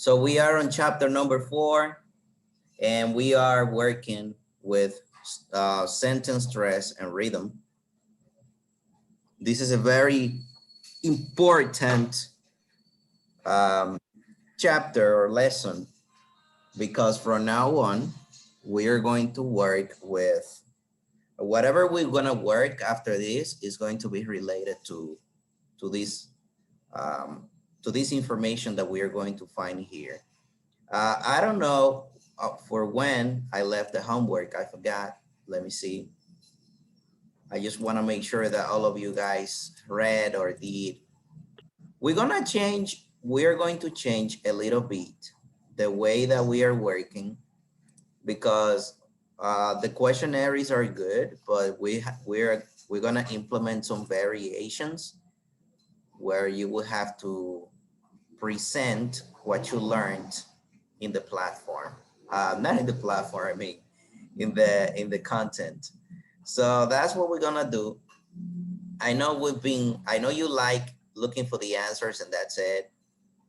So we are on chapter number 4, and we are working with sentence stress and rhythm. This is a very important chapter or lesson, because from now on, we are going to work with whatever we're going to work after this is going to be related to this to this information that we are going to find here. I don't know for when I left the homework. I forgot. Let me see. I just want to make sure that all of you guys read or did. We're going to change a little bit the way that we are working, because the questionnaires are good, but we're going to implement some variations where you will have to present what you learned in the platform, not in the platform, I mean, in the content. So that's what we're gonna do. I know you like looking for the answers and that's it.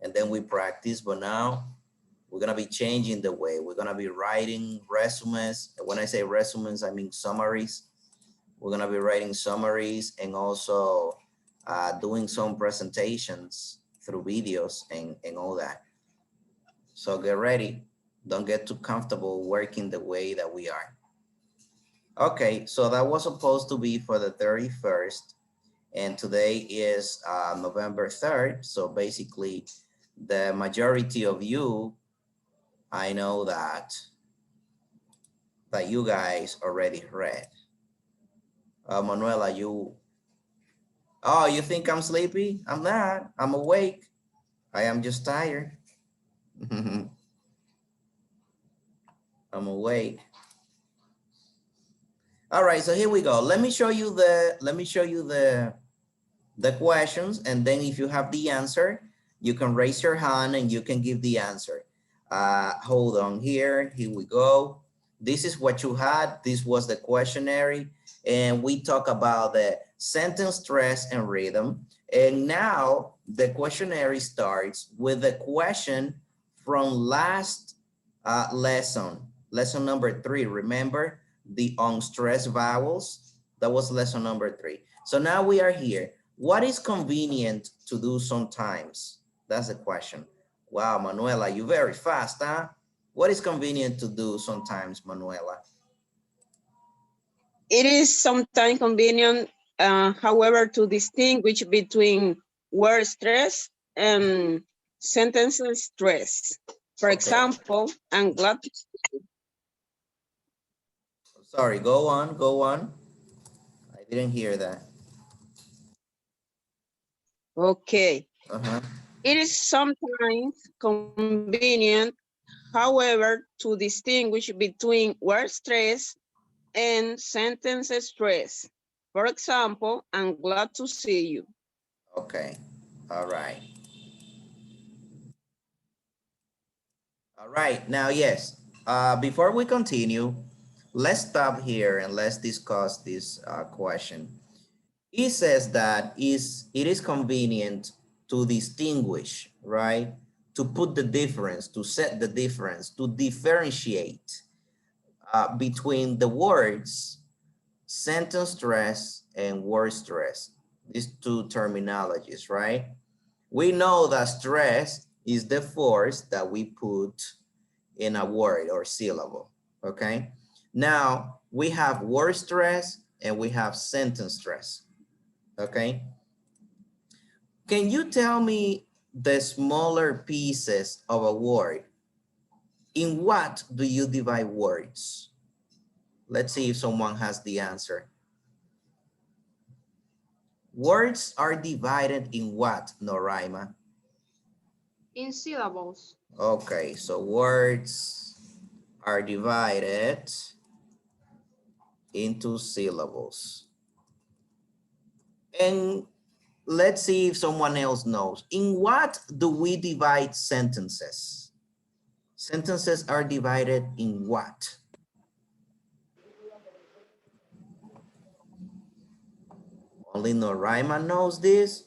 And then we practice, but now we're gonna be changing the way. We're gonna be writing resumes. When I say resumes, I mean summaries. We're gonna be writing summaries and also doing some presentations through videos and all that. So get ready. Don't get too comfortable working the way that we are. Okay, so that was supposed to be for the 31st, and today is November 3rd. So basically, the majority of you, I know that you guys already read. Manuela, you think I'm sleepy? I'm not. I'm awake. I am just tired. I'm awake. All right, so here we go. Let me show you the questions, and then if you have the answer, you can raise your hand and you can give the answer. Hold on here we go. This is what you had. This was the questionnaire, and we talk about the sentence stress and rhythm. And now the questionnaire starts with the question from last lesson number 3. Remember the unstressed vowels? That was lesson number 3. So now we are here. What is convenient to do sometimes? That's the question. Wow, Manuela, you're very fast, huh? What is convenient to do sometimes, Manuela? It is sometimes convenient, however, to distinguish between word stress and sentences stress. For example, I'm glad to see you. Sorry, go on. I didn't hear that. Okay. It is sometimes convenient, however, to distinguish between word stress and sentences stress. For example, I'm glad to see you. Okay, all right. All right, now, yes, before we continue, let's stop here and let's discuss this question. It says that it is convenient to distinguish, right? To put the difference, to set the difference, to differentiate between the words sentence stress and word stress, these two terminologies, right? We know that stress is the force that we put in a word or syllable, okay? Now, we have word stress and we have sentence stress, okay? Can you tell me the smaller pieces of a word? In what do you divide words? Let's see if someone has the answer. Words are divided in what, Noraima? In syllables. Okay, so words are divided into syllables. And let's see if someone else knows. In what do we divide sentences? Sentences are divided in what? Only Noraima knows this.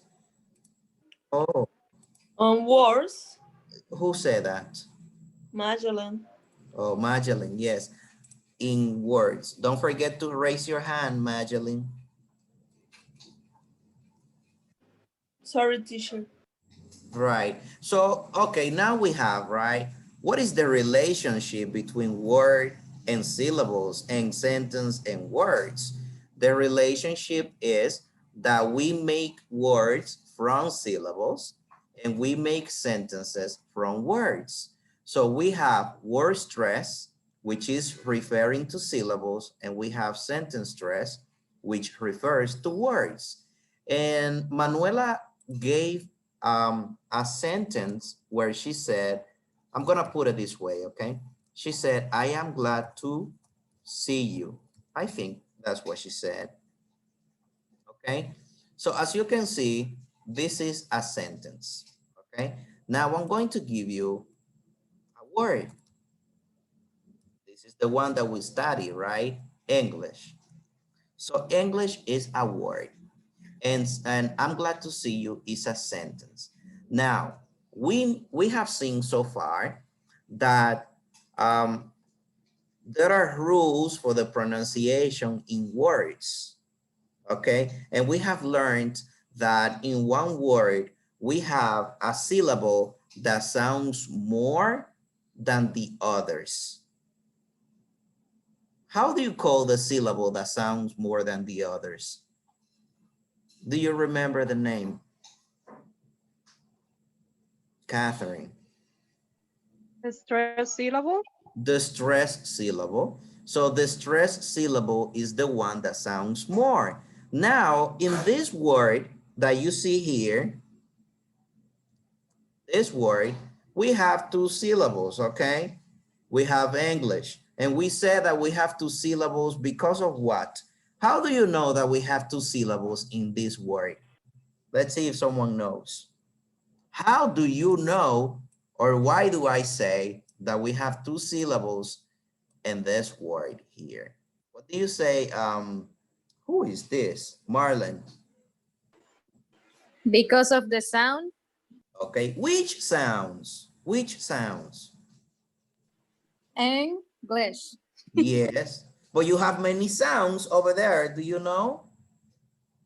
Oh. On words. Who said that? Magellan. Oh, Magdalene, yes. In words. Don't forget to raise your hand, Magdalene. Sorry, teacher. Right. So, okay, now we have, right? What is the relationship between word and syllables and sentence and words? The relationship is that we make words from syllables and we make sentences from words. So we have word stress, which is referring to syllables, and we have sentence stress, which refers to words. And Manuela gave a sentence where she said, I'm gonna put it this way, okay? She said, I am glad to see you. I think that's what she said, okay? So as you can see, this is a sentence, okay? Now I'm going to give you a word. This is the one that we study, right? English. So English is a word. And I'm glad to see you is a sentence. Now, we have seen so far that there are rules for the pronunciation in words, okay? And we have learned that in one word, we have a syllable that sounds more than the others. How do you call the syllable that sounds more than the others? Do you remember the name? Catherine. The stress syllable. The stress syllable. So the stress syllable is the one that sounds more. Now, in this word that you see here, this word, we have two syllables, okay? We have English, and we said that we have two syllables because of what? How do you know that we have two syllables in this word? Let's see if someone knows. How do you know, or why do I say that we have two syllables in this word here? What do you say? Who is this? Marlon. Because of the sound. Okay, which sounds? Which sounds? English. Yes, but you have many sounds over there. Do you know?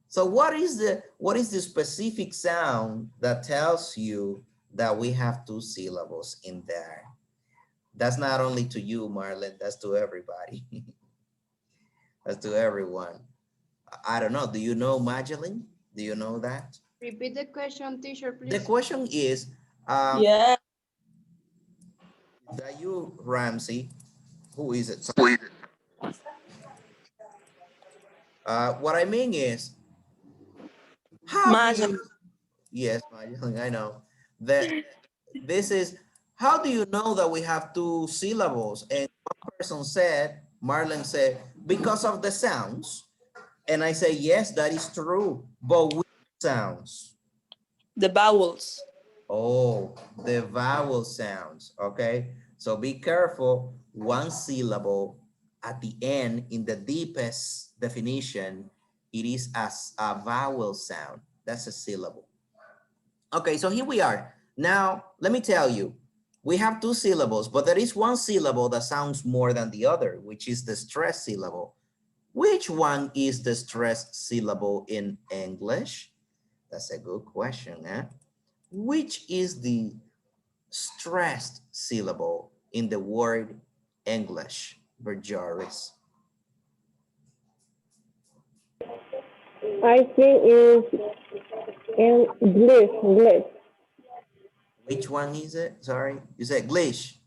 So what is the specific sound that tells you that we have two syllables in there? That's not only to you, Marlon. That's to everybody. That's to everyone. I don't know. Do you know, Magdalene? Do you know that? Repeat the question, teacher, The please. question is, Yeah. is that you, Ramsey? Who is it? Sorry. What I mean is, how do Magellan. you, yes, Magdalene, I know. That this is, how do you know that we have two syllables? And one person said, Marlon said, because of the sounds. And I say, yes, that is true. But which sounds? The vowels. Oh, the vowel sounds, okay? So be careful, one syllable at the end in the deepest definition, it is as a vowel sound. That's a syllable. Okay, so here we are. Now, let me tell you, we have two syllables, but there is one syllable that sounds more than the other, which is the stress syllable. Which one is the stress syllable in English? That's a good question, eh? Which is the stressed syllable in the word English, Berjoris? I think it's in English. Which one is it? Sorry, you said English.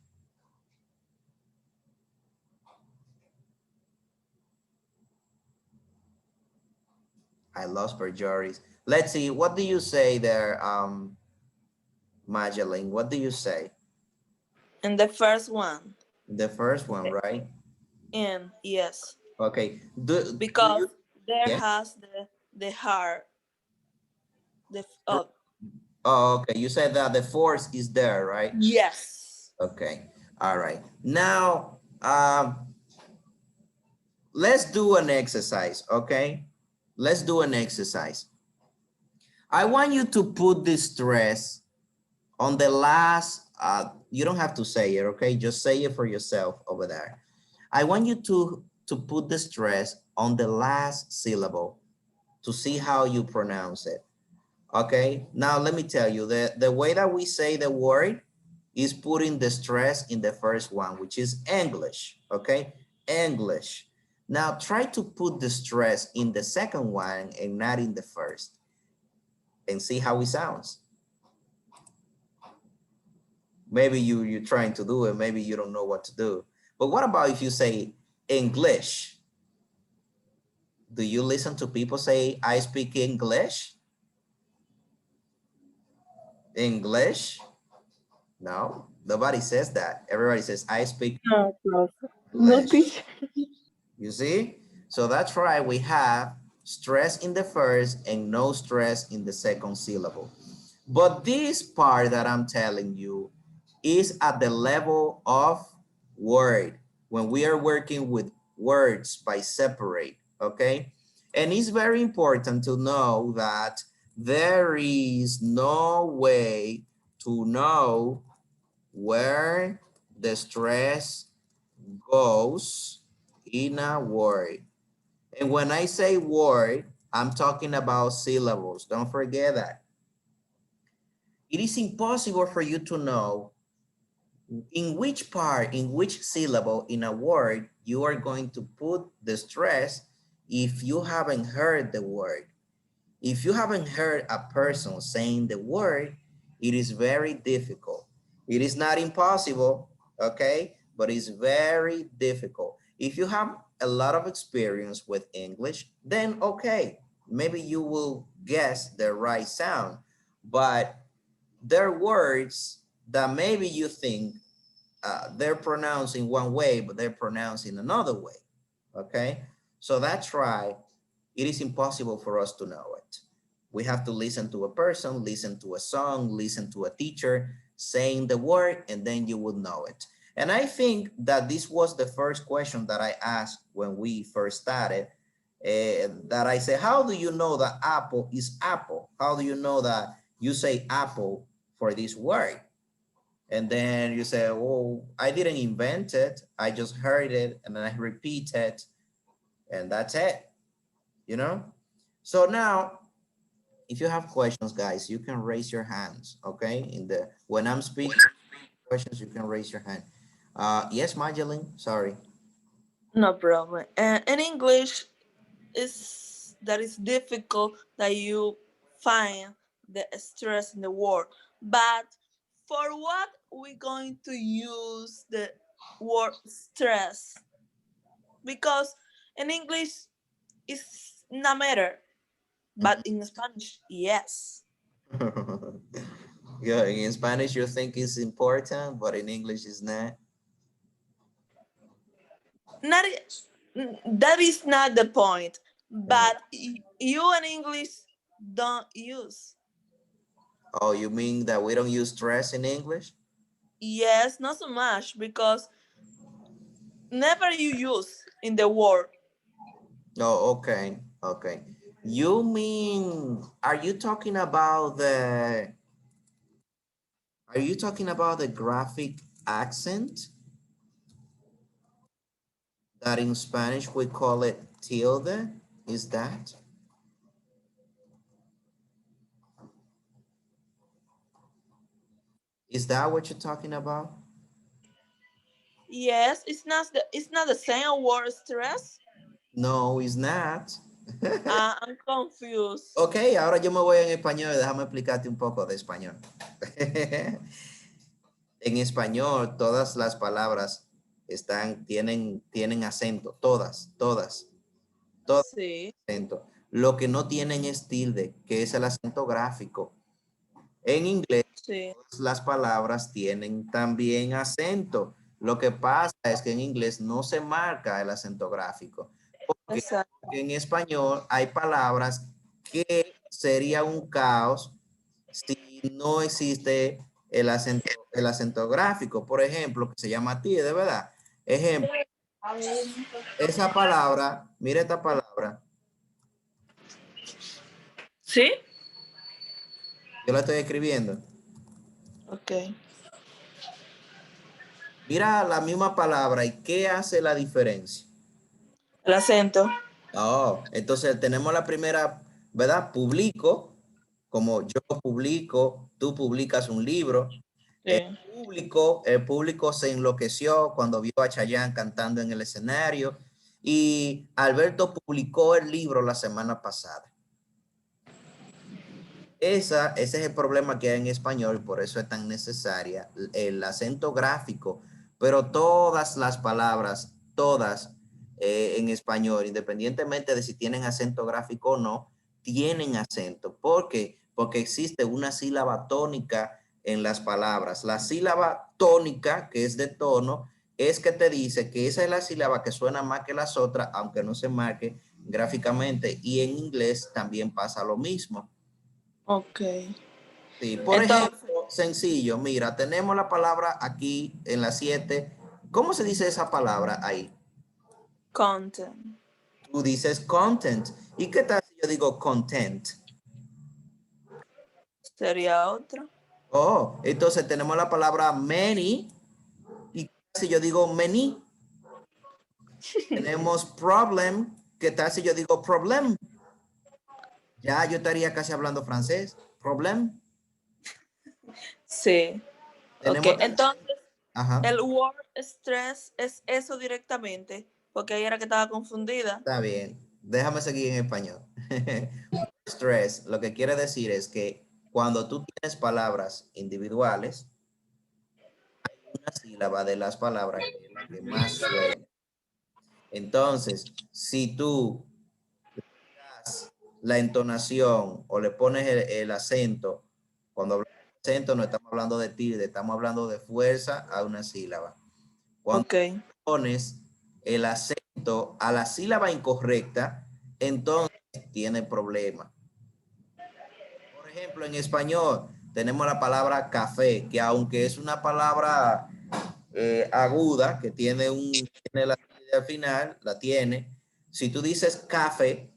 I lost Berjoris. Let's see, what do you say there, Magdalene? What do you say? And the first one. The first one, right? And yes. Okay. Do Because you, there yeah? has the heart. The Oh, okay. You said that the force is there, right? yes. Okay. All right. Now, let's do an exercise, okay? Let's do an exercise. I want you to put the stress On the last, you don't have to say it, okay? Just say it for yourself over there. I want you to put the stress on the last syllable to see how you pronounce it. Okay, now let me tell you, the way that we say the word is putting the stress in the first one, which is English, okay? English. Now try to put the stress in the second one and not in the first, and see how it sounds. Maybe you're trying to do it, maybe you don't know what to do. But what about if you say English? Do you listen to people say, I speak English? English? No, nobody says that. Everybody says, I speak No, prof. No, English. teacher. You see? So that's right. We have stress in the first and no stress in the second syllable. But this part that I'm telling you is at the level of word, when we are working with words by separate, okay? And it's very important to know that there is no way to know where the stress goes in a word. And when I say word, I'm talking about syllables. Don't forget that. It is impossible for you to know in which part, in which syllable in a word you are going to put the stress if you haven't heard the word. If you haven't heard a person saying the word, it is very difficult. It is not impossible, okay? But it's very difficult. If you have a lot of experience with English, then okay, maybe you will guess the right sound. But there are words that maybe you think they're pronounced in one way, but they're pronounced in another way, okay? So that's right. It is impossible for us to know it. We have to listen to a person, listen to a song, listen to a teacher saying the word, and then you would know it. And I think that this was the first question that I asked when we first started, that I said, how do you know that apple is apple? How do you know that you say apple for this word? And then you say, oh, I didn't invent it. I just heard it and then I repeat it and that's it, you know? So now, if you have questions, guys, you can raise your hands, okay? When I'm speaking questions, you can raise your hand. Yes, Magdalene, sorry. No problem. And in English, is that is difficult that you find the stress in the word. But for what we going to use the word stress? Because in English it's not matter, but in Spanish, yes. Yeah, in Spanish, you think it's important, but in English, it's not. Not that is not the point. Mhm. But you in English don't use. Oh, you mean that we don't use stress in English? Yes, not so much because never you use in the word. Oh, okay, okay. You mean, are you talking about the graphic accent that in Spanish we call it tilde? Is that what you're talking about? Yes, it's not the same word stress. No, it's not. I'm confused. Ok, ahora yo me voy en español, déjame explicarte un poco de español. En español, todas las palabras tienen acento, todas Sí, acento. Lo que no tienen es tilde, que es el acento gráfico. En inglés, sí, todas las palabras tienen también acento. Lo que pasa es que en inglés no se marca el acento gráfico. Porque exacto. en español hay palabras que sería un caos si no existe el acento gráfico. Por ejemplo, que se llama TIE, de verdad. Ejemplo, esa palabra, mira esta palabra, ¿Sí? yo la estoy escribiendo. Ok. Mira la misma palabra y ¿qué hace la diferencia? El acento. Oh, entonces tenemos la primera, ¿verdad? Publico, como yo publico, tú publicas un libro. El Sí. el público se enloqueció cuando vio a Chayanne cantando en el escenario y Alberto publicó el libro la semana pasada. Ese es el problema que hay en español, por eso es tan necesaria el acento gráfico, pero todas las palabras, todas en español, independientemente de si tienen acento gráfico o no, tienen acento. ¿Por qué? Porque existe una sílaba tónica en las palabras. La sílaba tónica, que es de tono, es que te dice que esa es la sílaba que suena más que las otras, aunque no se marque gráficamente. Y en inglés también pasa lo mismo. Ok. Sí, por Entonces, ejemplo, sencillo, mira, tenemos la palabra aquí en la 7. ¿Cómo se dice esa palabra ahí? content Tú dices content. ¿Y qué tal si yo digo content? sería otro. Oh, entonces tenemos la palabra many. ¿Y qué tal si yo digo many? Tenemos problem. ¿Qué tal si yo digo problem? Ya yo estaría casi hablando francés. Problem. Sí. Ok. Tenemos también. Entonces, Ajá. el word stress es eso directamente, porque ahí era que estaba confundida. Está bien, déjame seguir en español. Stress, lo que quiere decir es que cuando tú tienes palabras individuales, una sílaba de las palabras que es la que más suena. Entonces, si tú das la entonación o le pones el acento, cuando hablamos de acento no estamos hablando de tilde, estamos hablando de fuerza a una sílaba. Cuando Ok. pones el acento a la sílaba incorrecta, entonces tiene problema. Por ejemplo, en español tenemos la palabra café, que aunque es una palabra aguda, que tiene la tilde al final, la tiene. Si tú dices café,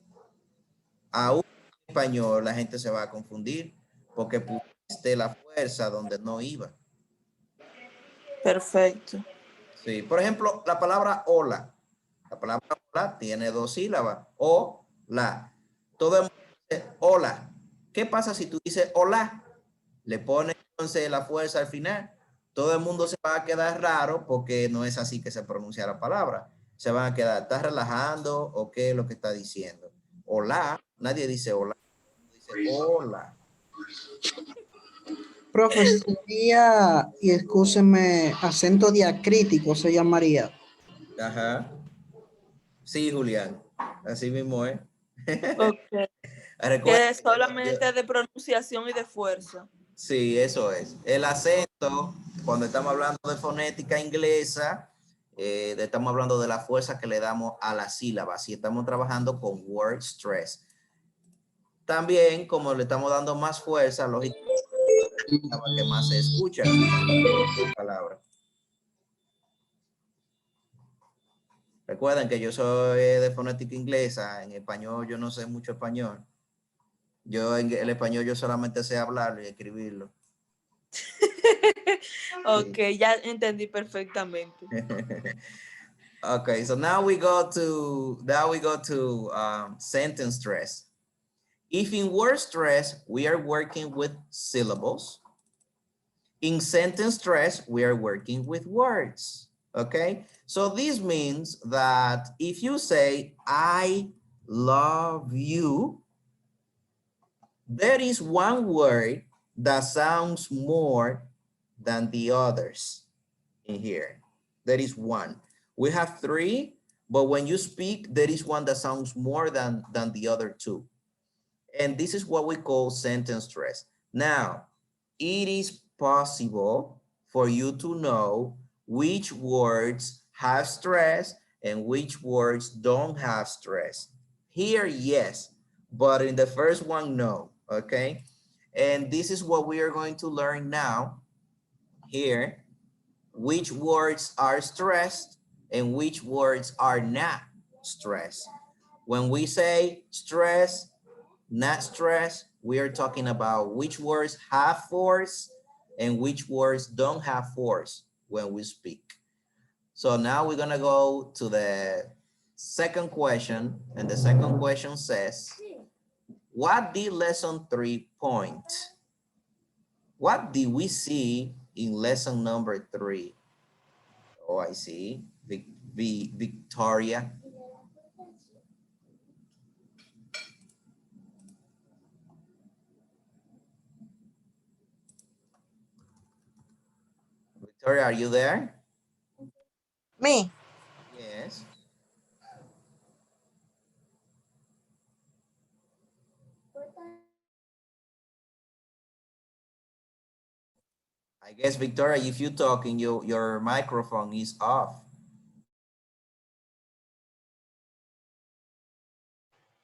aún en español la gente se va a confundir porque pusiste la fuerza donde no iba. Perfecto. Sí, por ejemplo, la palabra hola. La palabra hola tiene dos sílabas. O, la. Todo el mundo dice hola. ¿Qué pasa si tú dices hola? Le pones entonces la fuerza al final. Todo el mundo se va a quedar raro porque no es así que se pronuncia la palabra. Se van a quedar, ¿estás relajando o qué es lo que está diciendo? Hola, nadie dice hola, dice hola. Profe, sería, y excúseme, acento diacrítico se llamaría. Ajá. Sí, Julián. Así mismo es. Ok. Recuerda Que es que solamente de pronunciación y de fuerza. sí, eso es. El acento, cuando estamos hablando de fonética inglesa, estamos hablando de la fuerza que le damos a la sílaba. Si estamos trabajando con word stress. También, como le estamos dando más fuerza, lógicamente, la que más se escucha la palabra. Recuerden que yo soy de fonética inglesa. En español yo no sé mucho español. Yo en el español yo solamente sé hablarlo y escribirlo. Ok, ya entendí perfectamente. Okay, so now we go to sentence stress. If in word stress we are working with syllables, in sentence stress we are working with words. Okay, so this means that if you say I love you, there is one word that sounds more than the others in here. There is one. We have three, but when you speak, there is one that sounds more than the other two. And this is what we call sentence stress. Now, it is possible for you to know which words have stress and which words don't have stress. Here, yes, but in the first one, no, okay? And this is what we are going to learn now here, which words are stressed and which words are not stressed. When we say stress, not stress, we are talking about which words have force and which words don't have force when we speak. So now we're gonna go to the second question, and the second question says, what did lesson 3 point? What did we see in lesson number 3? Oh, I see. Victoria. Victoria, are you there? Me. Yes. I guess, Victoria, if you're talking, your microphone is off.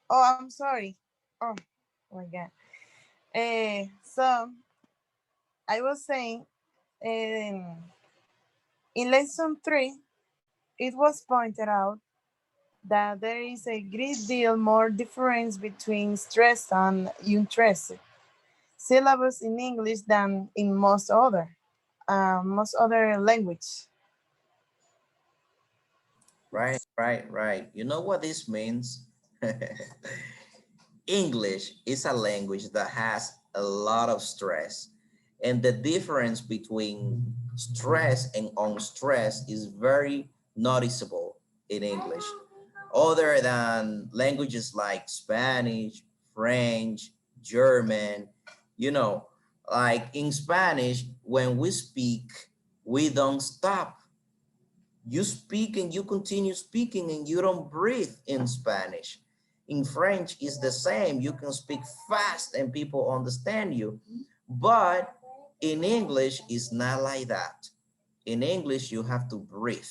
Oh, I'm sorry. Oh, my God. So I was saying, in lesson 3, it was pointed out that there is a great deal more difference between stressed and unstressed syllables in English than in most other language. Right, right, right. You know what this means? English is a language that has a lot of stress. And the difference between stress and unstressed is very noticeable in English. Other than languages like Spanish, French, German, you know, like in Spanish, when we speak, we don't stop. You speak and you continue speaking and you don't breathe in Spanish. In French, it's the same. You can speak fast and people understand you. But in English, it's not like that. In English, you have to breathe.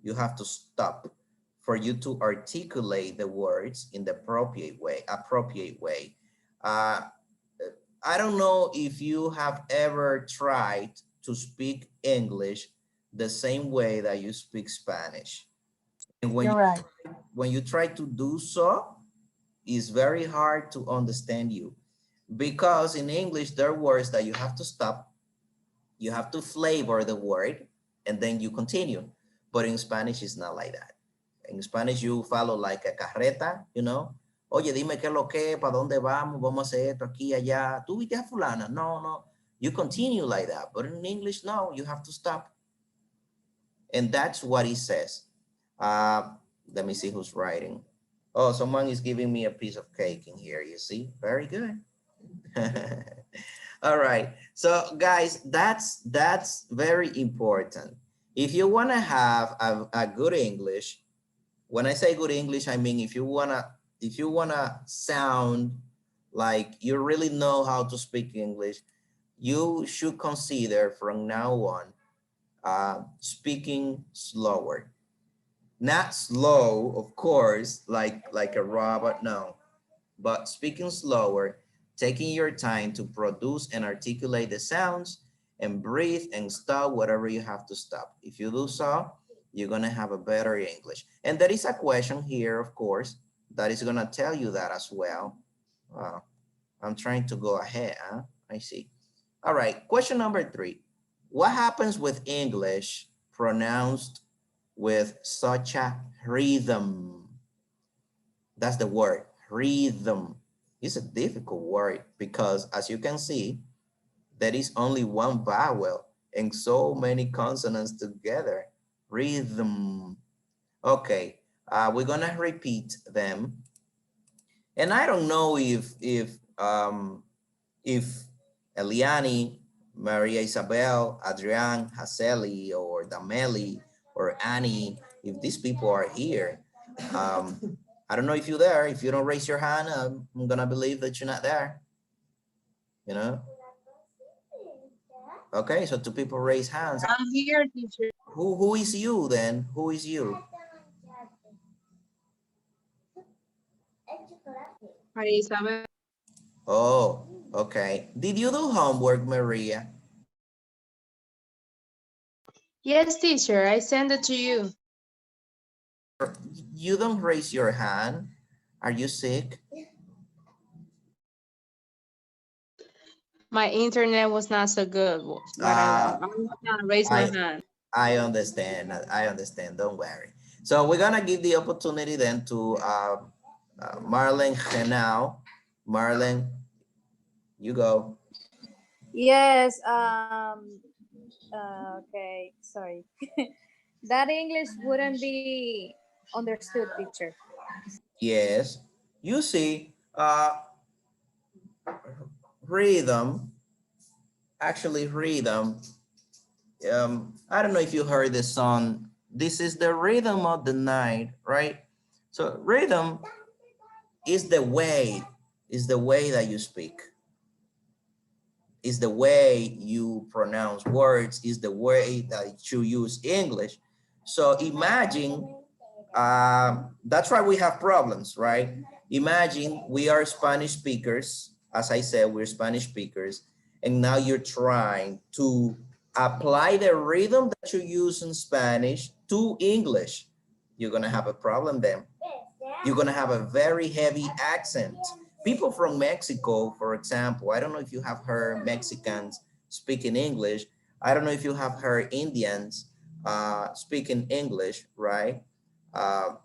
You have to stop for you to articulate the words in the appropriate way. Uh, I don't know if you have ever tried to speak English the same way that you speak Spanish. And You're right. when you try to do so, it's very hard to understand you because in English, there are words that you have to stop, you have to flavor the word, and then you continue. But in Spanish, it's not like that. In Spanish, you follow like a carreta, you know. Oye, dime qué es lo que, para dónde vamos, vamos a hacer esto aquí, allá. ¿Tú viste a fulana? No, no. You continue like that. But in English, no, you have to stop. And that's what he says. Let me see who's writing. Oh, someone is giving me a piece of cake in here, you see? Very good. All right. So guys, that's very important. If you want to have a good English, when I say good English, I mean if you wanna sound like you really know how to speak English, you should consider from now on speaking slower. Not slow, of course, like a robot, no, but speaking slower, taking your time to produce and articulate the sounds and breathe and stop whatever you have to stop. If you do so, you're gonna have a better English. And there is a question here, of course, that is gonna tell you that as well. I'm trying to go ahead, huh? I see. All right, question number 3. What happens with English pronounced with such a rhythm? That's the word, rhythm. It's a difficult word because as you can see, there is only one vowel and so many consonants together. Rhythm. Okay, we're gonna repeat them. And I don't know if Eliani, Maria Isabel, Adrian, Haseli, or Dameli, or Annie, if these people are here. I don't know if you're there. If you don't raise your hand, I'm gonna believe that you're not there. You know? Okay, so 2 people raise hands. I'm here, teacher. Who is you then? Who is you? Maria Isabel. Oh, okay. Did you do homework, Maria? Yes, teacher, I send it to you. You don't raise your hand. Are you sick? My internet was not so good, but Uh, I'm gonna raise my I hand. I understand. I understand. Don't worry. So we're gonna give the opportunity then to Marlene Genao. Marlene, you go. Yes. Okay. Sorry. That English wouldn't be understood, teacher. Yes. You see, rhythm, actually rhythm. I don't know if you heard the song. This is the rhythm of the night, right? So rhythm is the way that you speak, is the way you pronounce words, is the way that you use English. So imagine, that's why we have problems, right? Imagine we are Spanish speakers. As I said, we're Spanish speakers. And now you're trying to apply the rhythm that you use in Spanish to English. You're going to have a problem then. You're going to have a very heavy accent. People from Mexico, for example, I don't know if you have heard Mexicans speaking English. I don't know if you have heard Indians speaking English, right? Uh,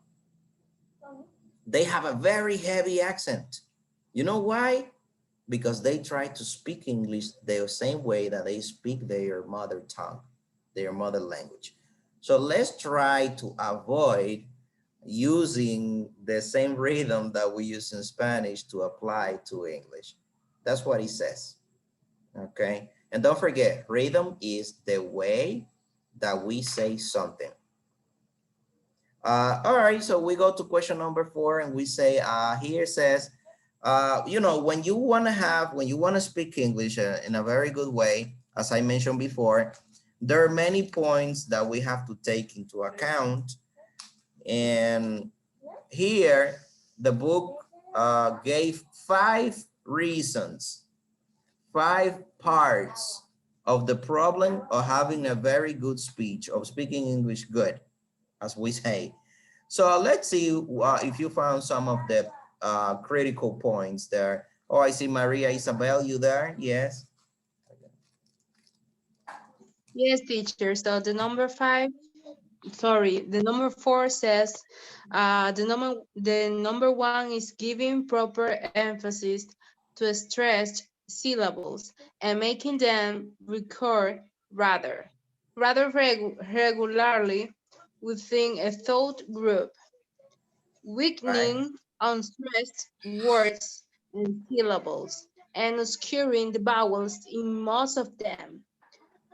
they have a very heavy accent. You know why? Because they try to speak English the same way that they speak their mother tongue, their mother language. So let's try to avoid using the same rhythm that we use in Spanish to apply to English. That's what he says, okay? And don't forget, rhythm is the way that we say something. All right, so we go to question number 4 and we say, here says, you know, when you want to speak English in a very good way, as I mentioned before, there are many points that we have to take into account. And here, the book gave 5 reasons, 5 parts of the problem of having a very good speech, of speaking English good, as we say. So let's see if you found some of the critical points there. Oh, I see Maria Isabel, you there? Yes. Yes, teacher. So the number 4 says the number 1 is giving proper emphasis to stressed syllables and making them recur regularly within a thought group, Right, weakening unstressed words and syllables, and obscuring the vowels in most of them,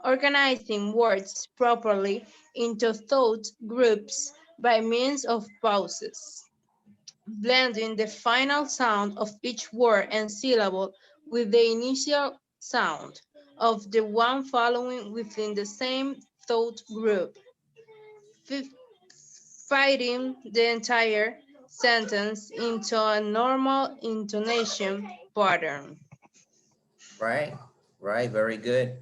organizing words properly into thought groups by means of pauses, blending the final sound of each word and syllable with the initial sound of the one following within the same thought group, fitting the entire sentence into a normal intonation pattern. right, right, very good.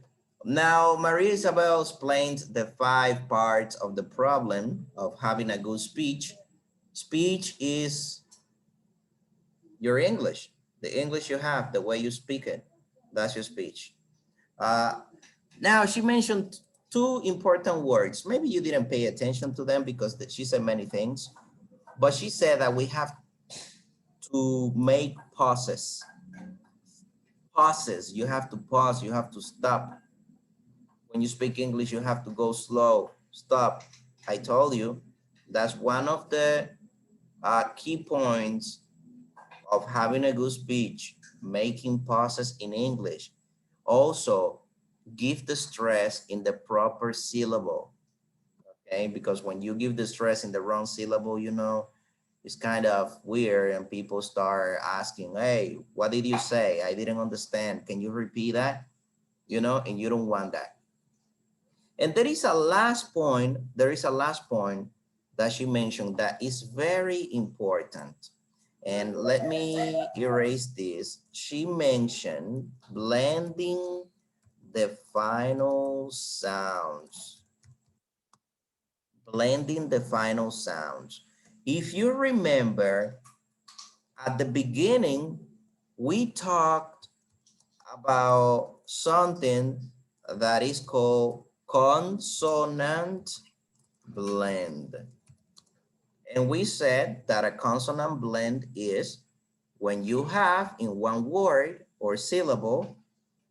Now, Maria Isabel explained the 5 parts of the problem of having a good speech. Speech is your English, the English you have, the way you speak it. That's your speech. Uh, Now, she mentioned 2 important words. Maybe you didn't pay attention to them because she said many things, but she said that we have to make pauses. Pauses, you have to pause, you have to stop. When you speak English, you have to go slow, stop. I told you, that's one of the key points of having a good speech, making pauses in English. Also, give the stress in the proper syllable. Okay, because when you give the stress in the wrong syllable, you know, it's kind of weird and people start asking, hey, what did you say? I didn't understand. Can you repeat that? You know, and you don't want that. And there is a last point that she mentioned that is very important. And let me erase this. She mentioned blending the final sounds. Blending the final sounds. If you remember, at the beginning, we talked about something that is called consonant blend. And we said that a consonant blend is when you have in one word or syllable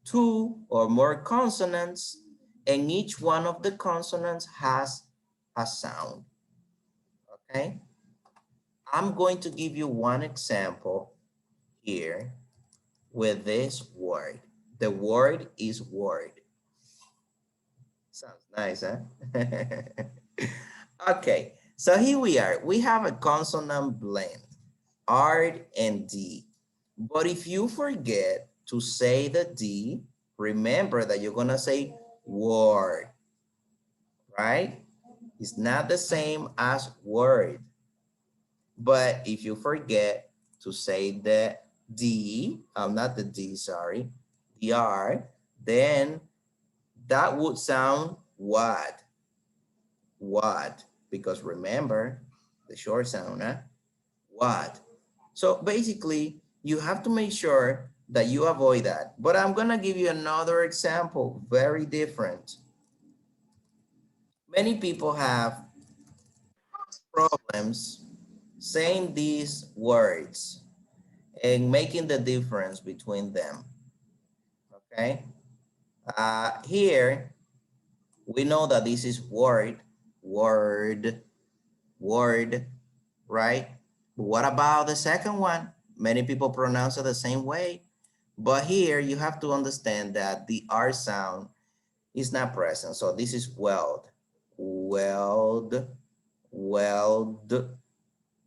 two or more consonants, and each one of the consonants has a sound. Okay, I'm going to give you one example here with this word. The word is word. Sounds nice, huh? Okay, so here we are. We have a consonant blend, R and D. But if you forget to say the D, remember that you're gonna say word, right? It's not the same as word. But if you forget to say the D, not the D, sorry, the R, then that would sound what? What? Because remember the short sound, huh? What? So basically, you have to make sure that you avoid that. But I'm gonna give you another example, very different. Many people have problems saying these words and making the difference between them, okay? Here, we know that this is word, word, word, right? But what about the second one? Many people pronounce it the same way. But here you have to understand that the R sound is not present. So this is weld, weld, weld.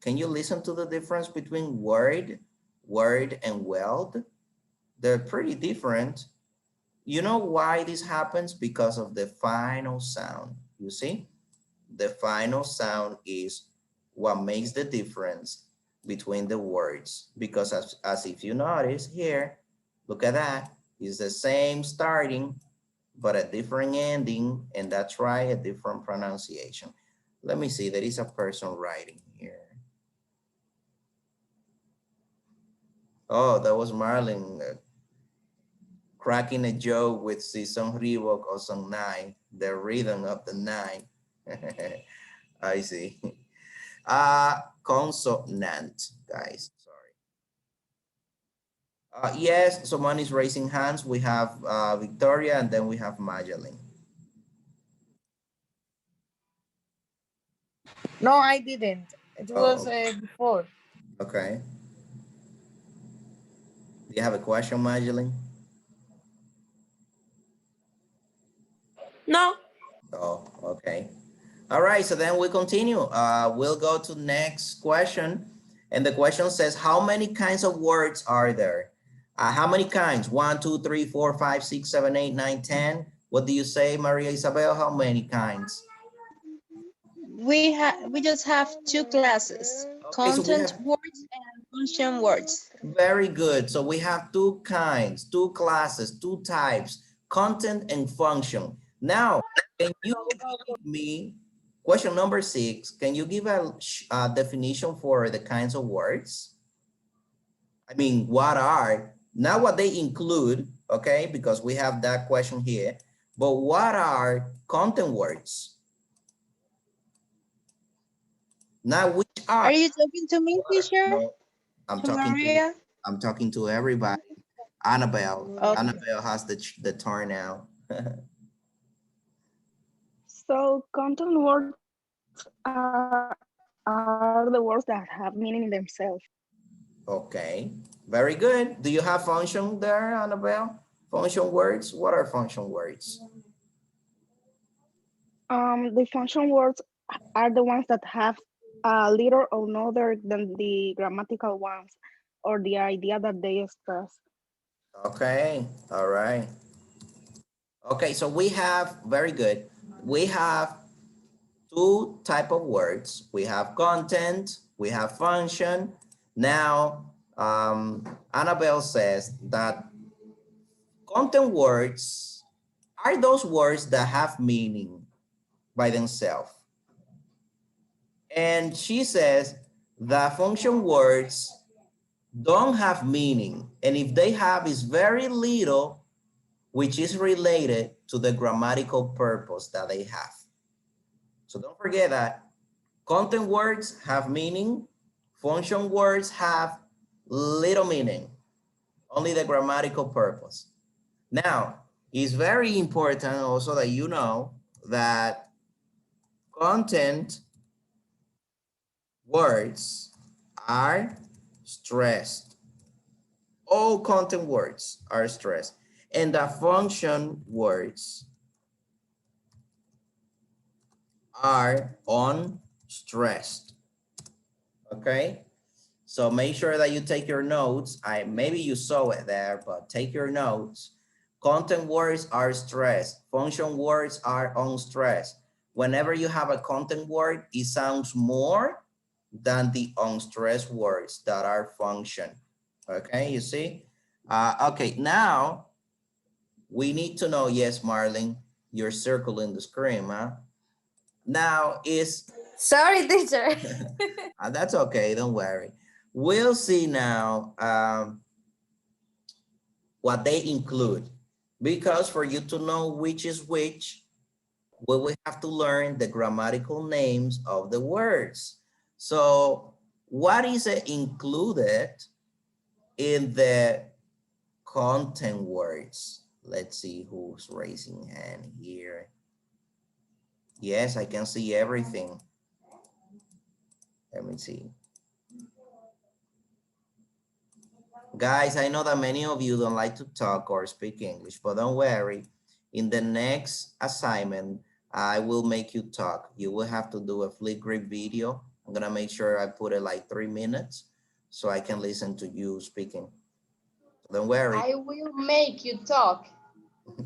Can you listen to the difference between word, word, and weld? They're pretty different. You know why this happens? Because of the final sound. You see? The final sound is what makes the difference between the words. Because as if you notice here, look at that. It's the same starting, but a different ending, and that's right, a different pronunciation. Let me see, there is a person writing here. Oh, that was Marlon cracking a joke with si sonribo o son nine, the rhythm of the nine. I see. Consonant, guys, sorry. Yes, someone is raising hands. We have Victoria, and then we have Madeline. No, I didn't. It was Oh, before. okay. Do you have a question, Madeline? No. Oh, okay. All right, so then we continue. We'll go to next question. And the question says, how many kinds of words are there? How many kinds? 1, 2, 3, 4, 5, 6, 7, 8, 9, 10. What do you say, Maria Isabel? How many kinds? We just have two classes, Okay, so we content have, words and function words. very good. So we have two kinds, two classes, two types, content and function. Now, can you give me, question number 6, can you give a definition for the kinds of words? I mean, what are, not what they include, okay, because we have that question here, but what are content words? Not which are. Are you talking to me, teacher? No, I'm To talking to, Maria? I'm talking to everybody. Annabelle, Okay. Annabelle has the turn now. So content words are the words that have meaning in themselves. Okay, very good. Do you have function there, Annabelle? Function words, what are function words? The function words are the ones that have little or no other than the grammatical ones or the idea that they express. Okay, all right. Okay, so we have, very good. We have two type of words. We have content, we have function. Now, Annabelle says that content words are those words that have meaning by themselves. And she says the function words don't have meaning. And if they have, is very little, which is related to the grammatical purpose that they have. So don't forget that content words have meaning. Function words have little meaning, only the grammatical purpose. Now, it's very important also that you know that content words are stressed. All content words are stressed. And the function words are unstressed. Okay? So make sure that you take your notes. Maybe you saw it there, but take your notes. Content words are stressed. Function words are unstressed. Whenever you have a content word, it sounds more than the unstressed words that are function. Okay, you see? Okay, now we need to know, yes, Marlene, you're circling the screen, huh? Now is Sorry, teacher. that's okay, don't worry. We'll see now what they include, because for you to know which is which, we will have to learn the grammatical names of the words. So what is it included in the content words? Let's see who's raising hand here. Yes, I can see everything. Let me see. Guys, I know that many of you don't like to talk or speak English, but don't worry. In the next assignment, I will make you talk. You will have to do a Flipgrid video. I'm gonna make sure I put it like 3 minutes so I can listen to you speaking. Don't worry. I will make you talk.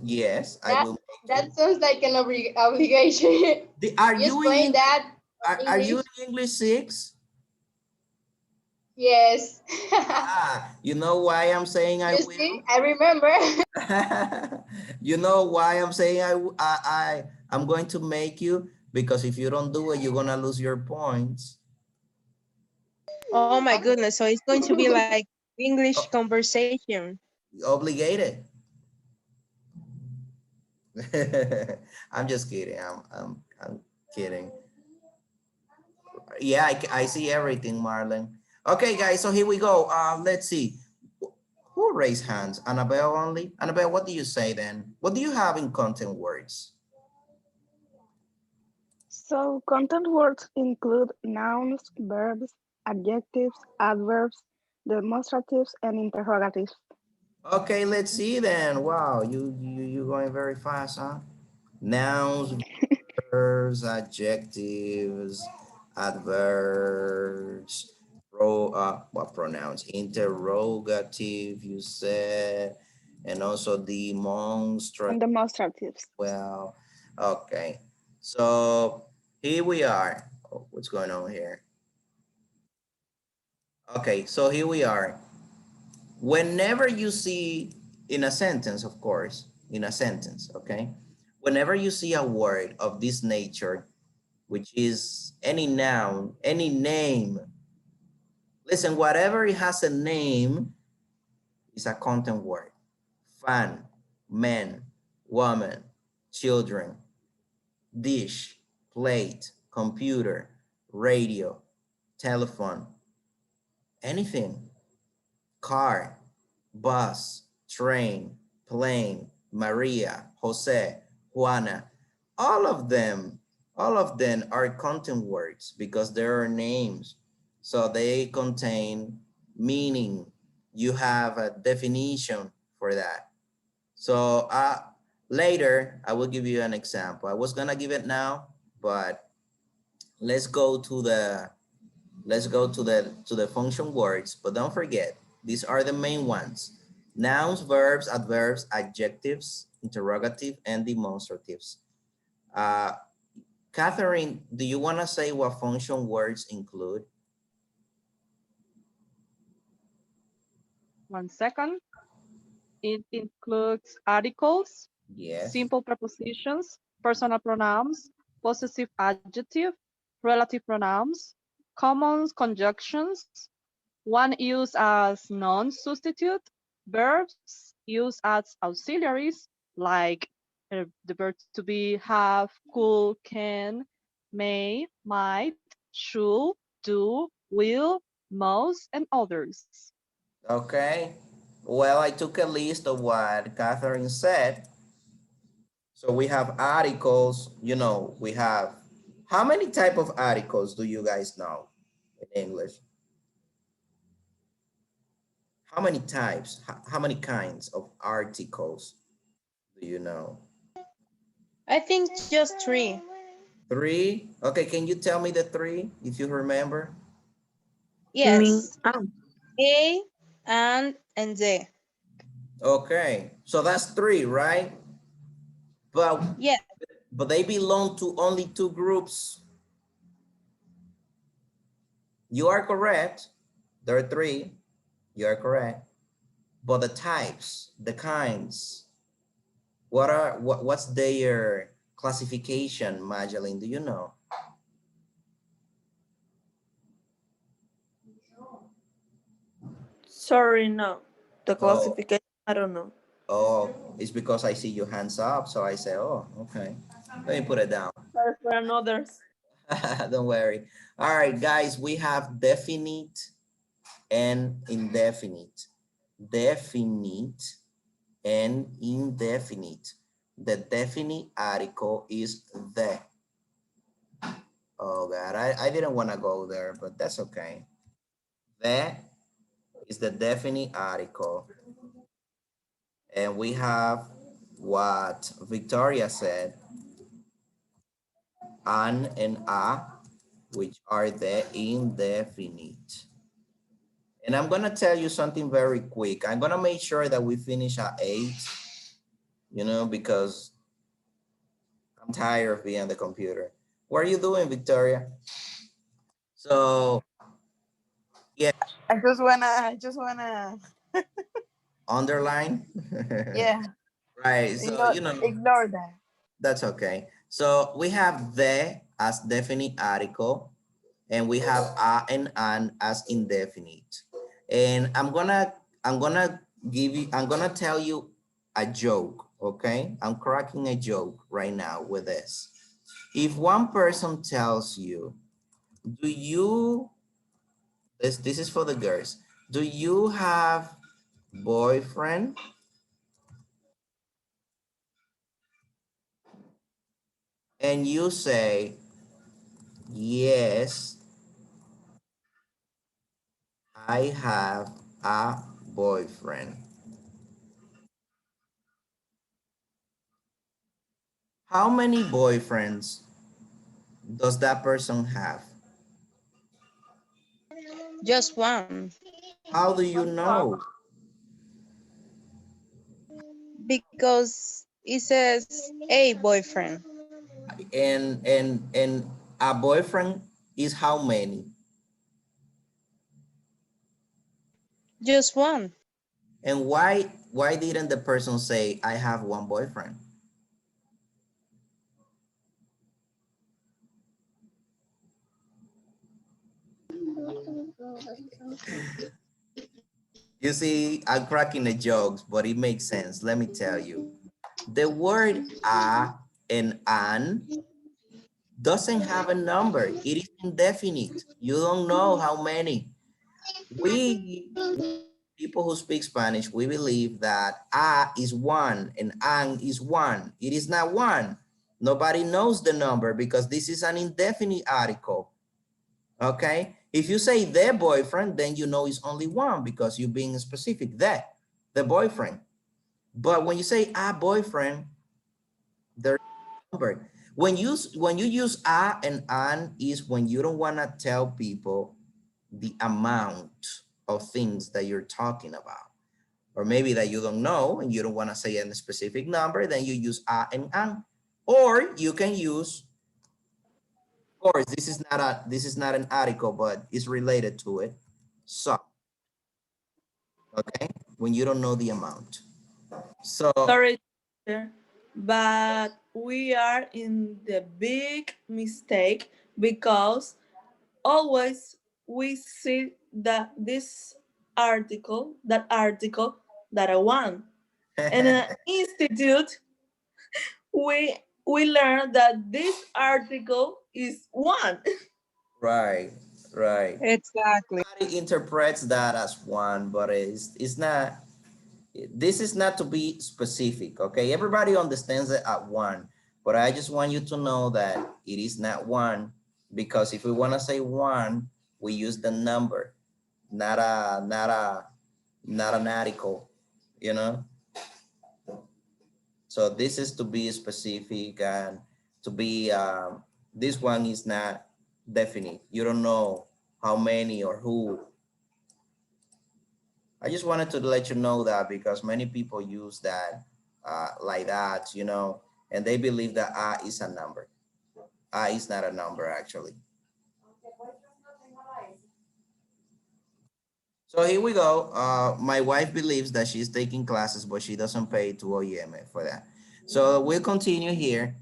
Yes, I That will. that sounds like an obligation. Are You you in explain that are you English? in English 6? Yes. You know why I'm saying I You see, I remember. will? You know why I'm saying I'm going to make you, because if you don't do it, you're gonna lose your points. Oh my goodness. So it's going to be like English Oh, conversation. obligated. I'm just kidding. I'm kidding. Yeah, I see everything, Marlon. Okay, guys, so here we go. Let's see. Who raised hands? Annabelle only? Annabelle, what do you say then? What do you have in content words? So content words include nouns, verbs, adjectives, adverbs, demonstratives, and interrogatives. Okay, let's see then. Wow, you going very fast, huh? Nouns, verbs, adjectives, adverbs, what pronouns? Interrogative, you said, and also demonstrative. And demonstratives. Well, okay. So here we are. Oh, what's going on here? Okay, so here we are. Whenever you see in a sentence, of course, in a sentence, okay? Whenever you see a word of this nature, which is any noun, any name, listen, whatever it has a name is a content word. Fan, man, woman, children, dish, plate, computer, radio, telephone, anything, car, bus, train, plane, Maria, Jose, Juana, all of them are content words because there are names. So they contain meaning. You have a definition for that. So later, I will give you an example. I was gonna give it now, but let's go to the function words, but don't forget, these are the main ones: nouns, verbs, adverbs, adjectives, interrogative, and demonstratives. Uh, Catherine, do you want to say what function words include? One second. It includes articles, Yes. simple prepositions, personal pronouns, possessive adjective, relative pronouns, common conjunctions, One used as non-substitute, verbs used as auxiliaries, like the verbs to be, have, could, can, may, might, should, do, will, must, and others. Okay. Well, I took a list of what Catherine said. So we have articles, we have, how many type of articles do you guys know in English? How many types, how many kinds of articles do you know? I think just three. Three? Okay, can you tell me the three if you remember? Me. Yes, A and Z. Okay, so that's three, right? But Yes, but they belong to only two groups. You are correct. There are three. You are correct. But the types, the kinds, what's their classification, Madeline? Do you know? Sorry, no. The Oh, classification, I don't know. oh, it's because I see your hands up, so I say, oh, okay. Let me put it down. Sorry for another. Don't worry. All right, guys, we have definite and indefinite. Definite and indefinite. The definite article is the. Oh God, I didn't want to go there, but that's okay. The is the definite article. And we have what Victoria said, an and a, which are the indefinite. And I'm gonna tell you something very quick. I'm gonna make sure that we finish at 8, because I'm tired of being on the computer. What are you doing, Victoria? So yeah, I just wanna, underline. yeah, Right. So ignore that. that's okay. So we have the as definite article, and we have a and an as indefinite. And I'm gonna tell you a joke, okay? I'm cracking a joke right now with this. If one person tells you, do you, this is for the girls, do you have boyfriend? And you say, yes, I have a boyfriend. How many boyfriends does that person have? just one. How do you know? Because it says a boyfriend. And a boyfriend is how many? Just one. And why didn't the person say I have one boyfriend? You see, I'm cracking the jokes, but it makes sense. Let me tell you. The word a and an doesn't have a number. It is indefinite. You don't know how many. We people who speak Spanish, we believe that a is one and an is one. It is not one. Nobody knows the number because this is an indefinite article. Okay. If you say the boyfriend, then you know it's only one because you're being specific. The boyfriend. But when you say a boyfriend, there's a number. When you use a and an is when you don't want to tell people the amount of things that you're talking about. Or maybe that you don't know and you don't want to say a specific number, then you use a and an. Or you can use, of course, this is not an article, but it's related to it. So, okay, when you don't know the amount. So, Sorry, teacher, but we are in the big mistake because always we see this article, that I want. And an institute, we learn that this article is one. Right, right. Exactly. Everybody interprets that as one, but it's not. This is not to be specific, okay? Everybody understands it at one, but I just want you to know that it is not one, because if we want to say one, we use the number, not an article, you know? So this is to be specific and to be, this one is not definite. You don't know how many or who. I just wanted to let you know that because many people use that like that, you know, and they believe that is a number. Is not a number actually. So here we go. My wife believes that she's taking classes, but she doesn't pay to OEM for that. So we'll continue here.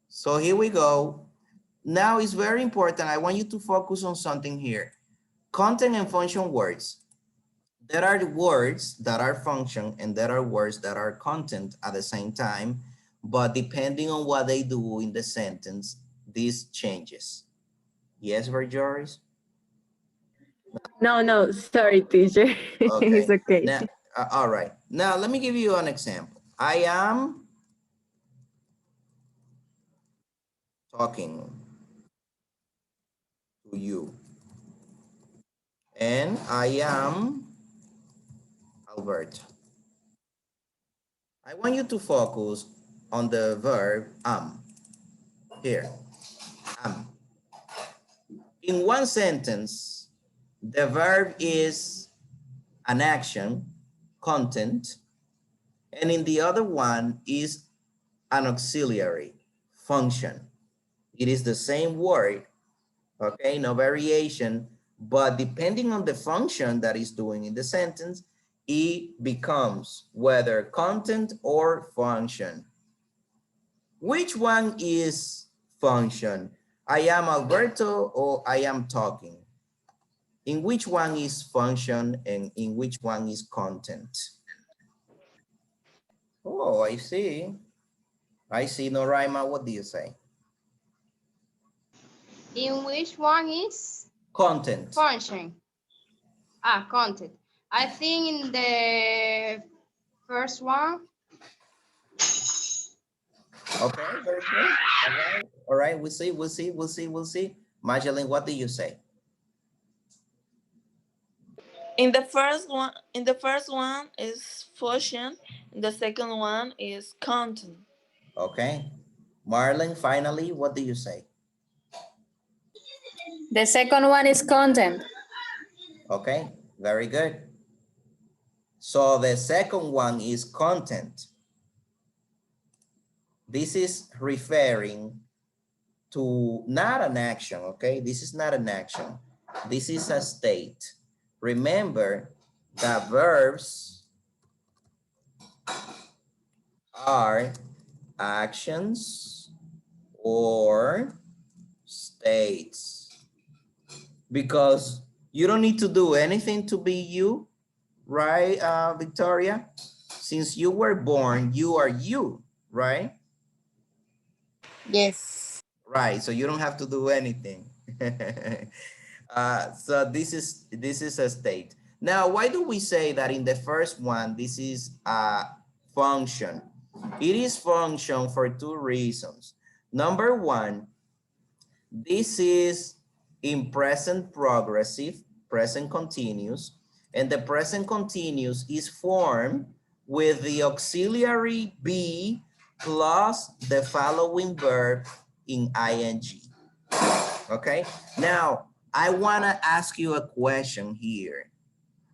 So here we go. Now it's very important. I want you to focus on something here. Content and function words. There are words that are function and there are words that are content at the same time, but depending on what they do in the sentence, this changes. Yes, Joris? No, no, sorry, teacher. It's Okay. okay. Now, all right. Now, let me give you an example. I am talking to you, and I am Albert. I want you to focus on the verb am here. Am. In one sentence, the verb is an action, content, and in the other one is an auxiliary, function. It is the same word, okay, no variation, but depending on the function that is doing in the sentence, it becomes whether content or function. Which one is function? I am Alberto or I am talking? In which one is function and in which one is content? Oh, I see. I see, Noraima, what do you say? In which one is Content. function? Content. I think in the first one. Okay, very good. All right, we'll see. Marceline, what do you say? In the first one is function, the second one is content. Okay. Marlene, finally, what do you say? The second one is content. Okay, very good. So the second one is content. This is referring to not an action, okay? This is not an action. This is a state. Remember that verbs are actions or states, because you don't need to do anything to be you, right, Victoria? Since you were born, you are you, right? Yes. Right, so you don't have to do anything. So this is a state. Now, why do we say that in the first one, this is a function? It is function for two reasons. Number one, this is in present progressive, present continuous, and the present continuous is formed with the auxiliary be plus the following verb in ing. Okay, now I want to ask you a question here.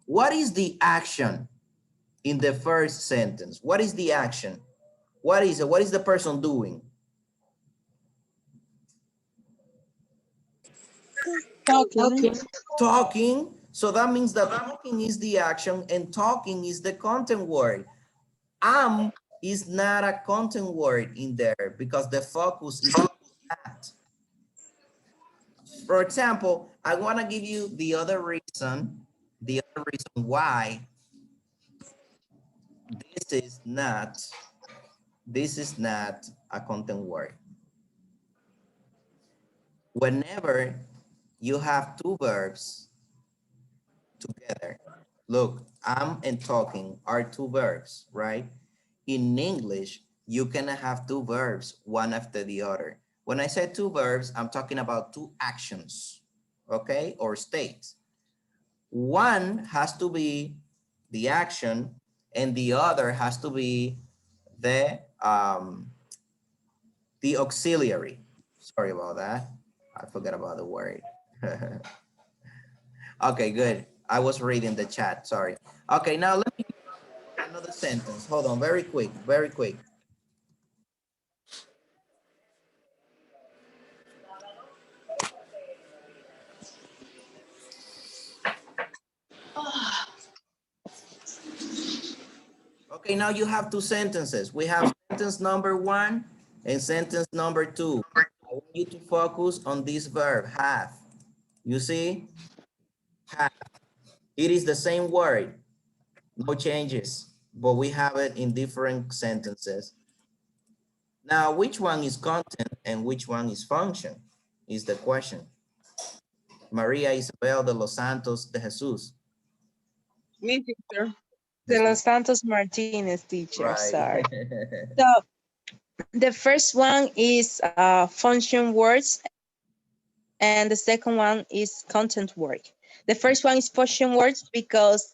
What is the action in the first sentence? What is the action? What is it? What is the person doing? Talking. Talking. So that means that talking is the action and talking is the content word. Am is not a content word in there because the focus is that. For example, I want to give you the other reason why this is not a content word. Whenever you have two verbs together, look, am and talking are two verbs, right? In English, you cannot have two verbs, one after the other. When I say two verbs, I'm talking about two actions, okay, or states. One has to be the action and the other has to be the auxiliary. Sorry about that. I forgot about the word. Okay, good. I was reading the chat, sorry. Okay, now let me give another sentence. Hold on, very quick, very quick. Okay, now you have two sentences. We have sentence number 1 and sentence number 2. I want you to focus on this verb, have. You see? Have. It is the same word, no changes, but we have it in different sentences. Now, which one is content and which one is function is the question. Maria Isabel de los Santos de Jesus. Me, teacher. De Jesus. los Santos Martinez, teacher, Right. sorry. So the first one is function words and the second one is content word. The first one is function words because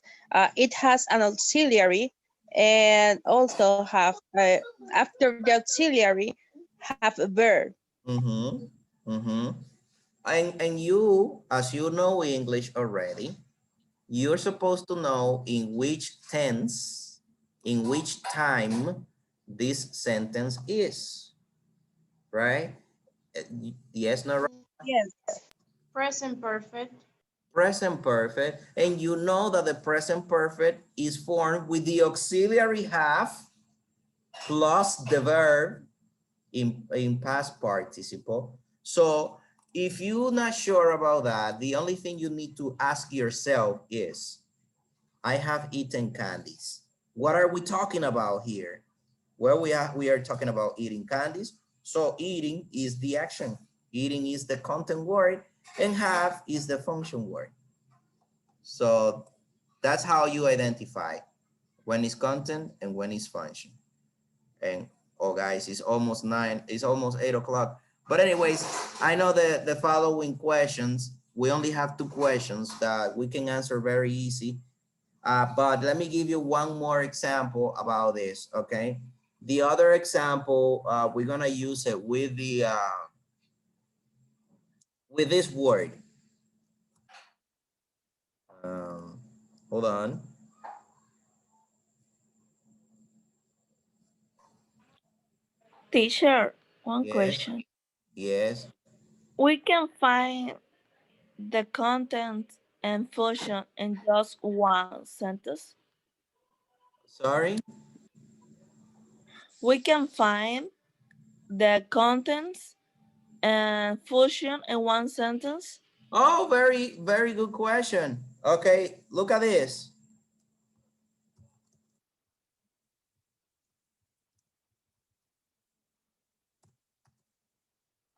it has an auxiliary and also have after the auxiliary have a verb. Mm-hmm. Mm-hmm. And you, as you know English already, you're supposed to know in which tense, in which time this sentence is, right? Yes, no, right? Yes. Present perfect. Present perfect. And you know that the present perfect is formed with the auxiliary have plus the verb in past participle. So if you're not sure about that, the only thing you need to ask yourself is, I have eaten candies. What are we talking about here? Well, we are talking about eating candies. So eating is the action. Eating is the content word and have is the function word. So that's how you identify when it's content and when it's function. And oh guys, it's almost 9, it's almost 8 o'clock. But anyways, I know that the following questions, we only have 2 questions that we can answer very easy. But let me give you one more example about this, okay? The other example, we're gonna use it with the with this word. Um, Hold on. Teacher, one Yes, question. yes. We can find the content and function in just one sentence. Sorry. We can find the contents and function in one sentence. Oh, very, very good question. Okay, look at this.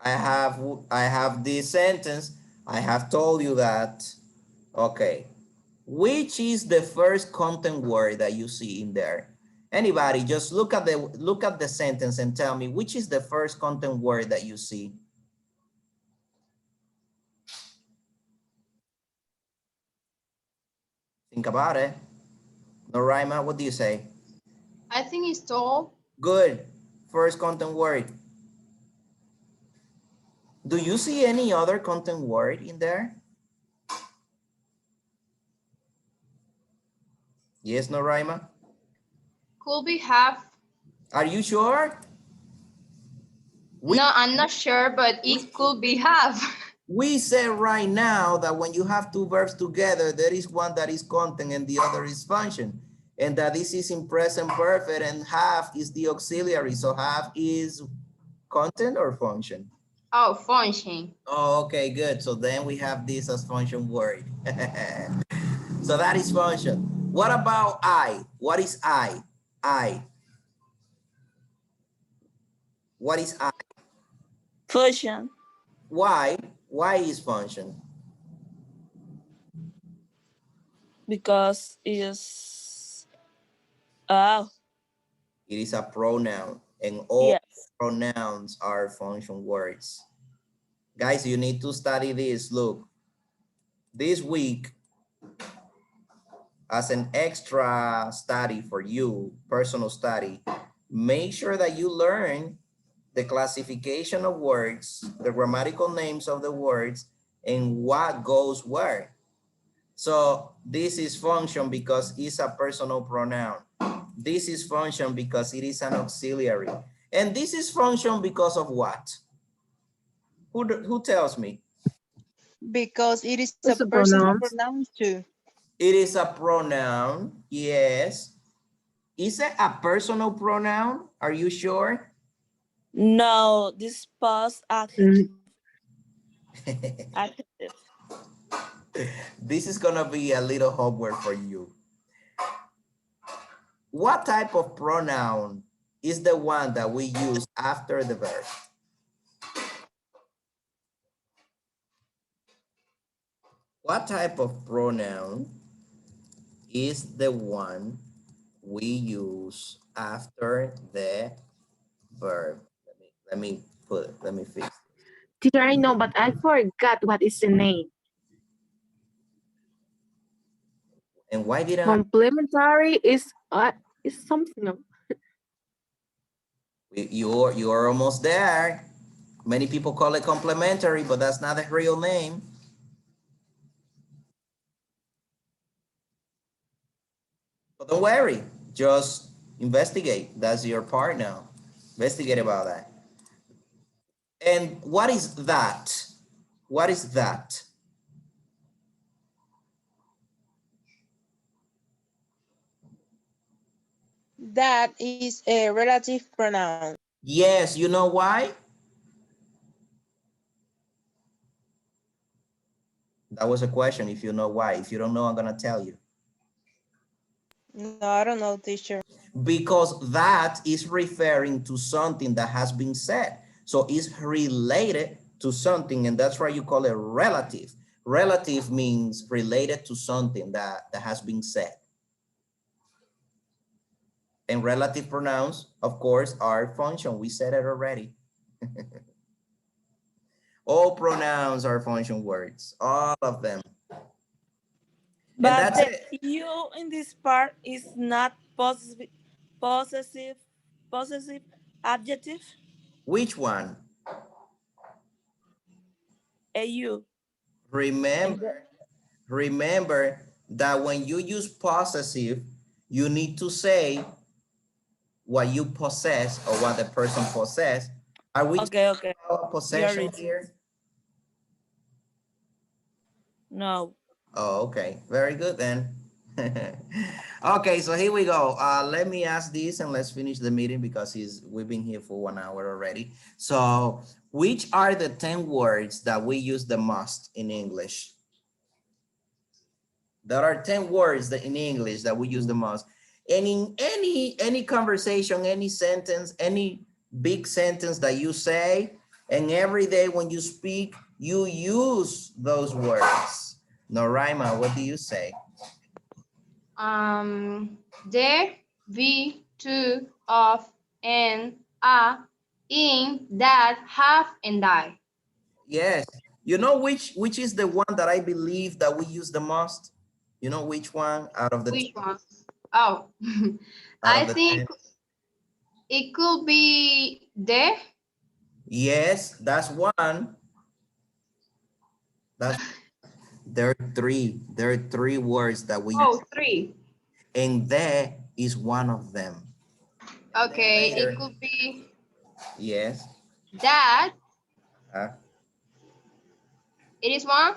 I have this sentence. I have told you that. Okay. Which is the first content word that you see in there? Anybody, just look at the sentence and tell me which is the first content word that you see. Think about it. Noraima, what do you say? I think it's tall. Good. First content word. Do you see any other content word in there? Yes, Noraima? Could be have. Are you sure? We, No, I'm not sure, but it could be have. we said right now that when you have two verbs together, there is one that is content and the other is function. And that this is in present perfect and have is the auxiliary. So have is content or function? Oh, function. Oh, okay, good. So then we have this as function word. So that is function. What about I? What is I? I. What is I? Function. Why? Why is function? Because is oh It is a pronoun, and all yes. pronouns are function words. Guys, you need to study this. Look, this week, as an extra study for you, personal study, make sure that you learn the classification of words, the grammatical names of the words, and what goes where. So this is function because it's a personal pronoun. This is function because it is an auxiliary. And this is function because of what? Who tells me? Because it is a It's a personal pronouns. pronoun too. It is a pronoun, yes. Is it a personal pronoun? Are you sure? No, this past adjective. Mm, Adjective. This is gonna be a little homework for you. What type of pronoun is the one that we use after the verb? What type of pronoun is the one we use after the verb? Let me fix. Teacher, I know, but I forgot what is the name. And why didn't I? Complementary is something of You're almost there. Many people call it complementary, but that's not the real name. But don't worry, just investigate. That's your part now. Investigate about that. And what is that? What is that? That is a relative pronoun. Yes, you know why? That was a question. If you know why. If you don't know, I'm gonna tell you. No, I don't know, teacher. Because that is referring to something that has been said. So it's related to something, and that's why you call it relative. Relative means related to something that has been said. And relative pronouns, of course, are function. We said it already. All pronouns are function words, all of them. And But that's the it. you in this part is not possessive possessive adjective. Which one? A you. And the, Remember, remember that when you use possessive, you need to say what you possess or what the person possess. Are we talking okay, okay. about You're possession right. here? No. Oh, okay. Very good then. Okay, so here we go. Let me ask this and let's finish the meeting because we've been here for 1 hour already. So which are the 10 words that we use the most in English? There are 10 words that in English that we use the most. And in any conversation, any sentence, any big sentence that you say, and every day when you speak, you use those words. Noraima, what do you say? There, we, to, of, and, a, in, that, have, and die. Yes. You know which is the one that I believe that we use the most? You know which one out of the Which one? Oh, out I of the think 10? it could be there. Yes, that's one. That's there are three. There are three words that we use, Oh, three. and there is one of them. And then Okay, it later, could be yes. that. Uh, It is one.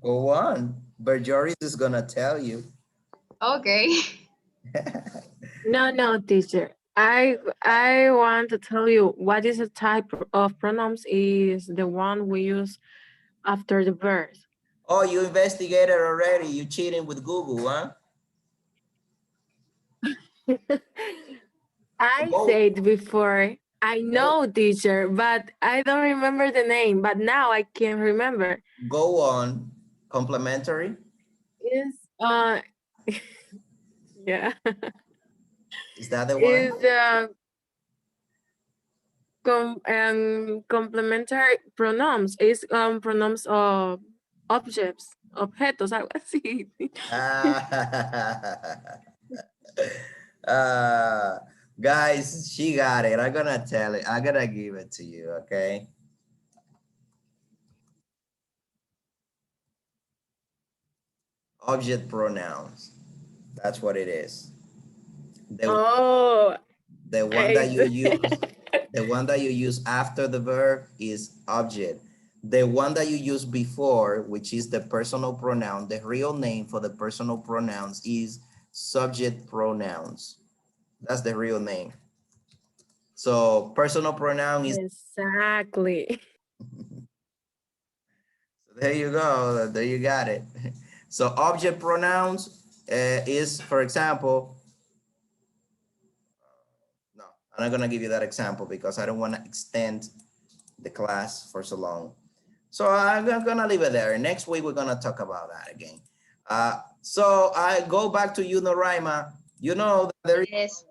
Go on. But Joris is gonna tell you. Okay. no, no, teacher. I want to tell you what is the type of pronouns is the one we use after the verb. Oh, you investigated already. You cheating with Google, huh? I Go, said before, I go, know teacher, but I don't remember the name, but now I can remember. go on. Complementary. Is yeah. Is that the one? Is complementary pronouns. Is pronouns of objects, objetos, algo así. Ah, uh, guys, she got it. I'm gonna tell it. I'm gonna give it to you, okay? Object pronouns. That's what it is. The, Oh, the one that I you use, the one that you use after the verb is object. The one that you use before, which is the personal pronoun, the real name for the personal pronouns is subject pronouns. That's the real name. So personal pronoun is exactly. there you go. There you got it. So object pronouns is, for example, no, I'm not gonna give you that example because I don't want to extend the class for so long. So I'm gonna leave it there. Next week we're gonna talk about that again. So I go back to you, Noraima. You know that there is Yes.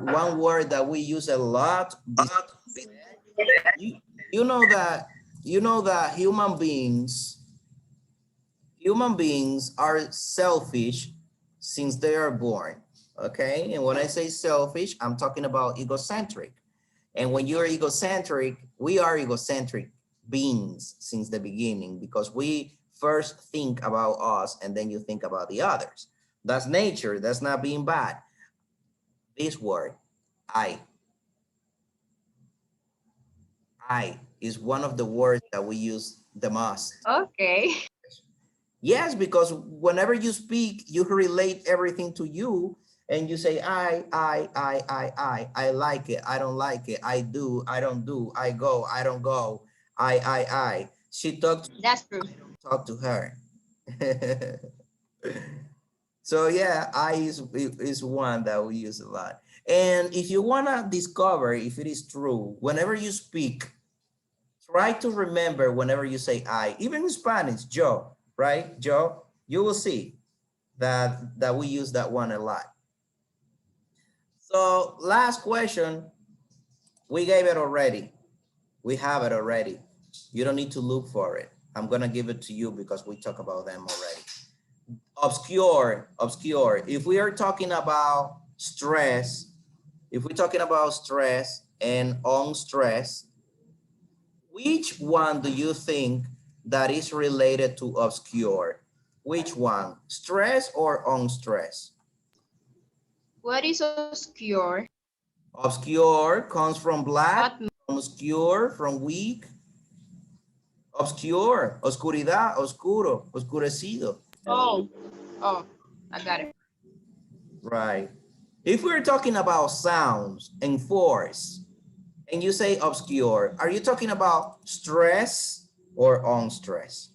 one word that we use a lot. You, you know that human beings are selfish since they are born. Okay, and when I say selfish, I'm talking about egocentric. And when you're egocentric, we are egocentric beings since the beginning because we first think about us and then you think about the others. That's nature. That's not being bad. This word, I, I is one of the words that we use the most. Okay. Yes, because whenever you speak, you relate everything to you and you say, I like it, I don't like it, I do, I don't do, I go, I don't go, I. She talked, That's true. talk to her. So yeah, is one that we use a lot. And if you wanna discover if it is true, whenever you speak, try to remember whenever you say I, even in Spanish, yo, right? Yo, you will see that we use that one a lot. So last question, we gave it already. We have it already. You don't need to look for it. I'm gonna give it to you because we talk about them already. Obscure, obscure. If we are talking about stress, if we're talking about stress and on stress, which one do you think that is related to obscure? Which one, stress or on stress? What is obscure? Obscure comes from black, What? from obscure, from weak. Obscure, oscuridad, oscuro, oscurecido. Oh, oh, I got it. Right. If we're talking about sounds and force, and you say obscure, are you talking about stress or on stress?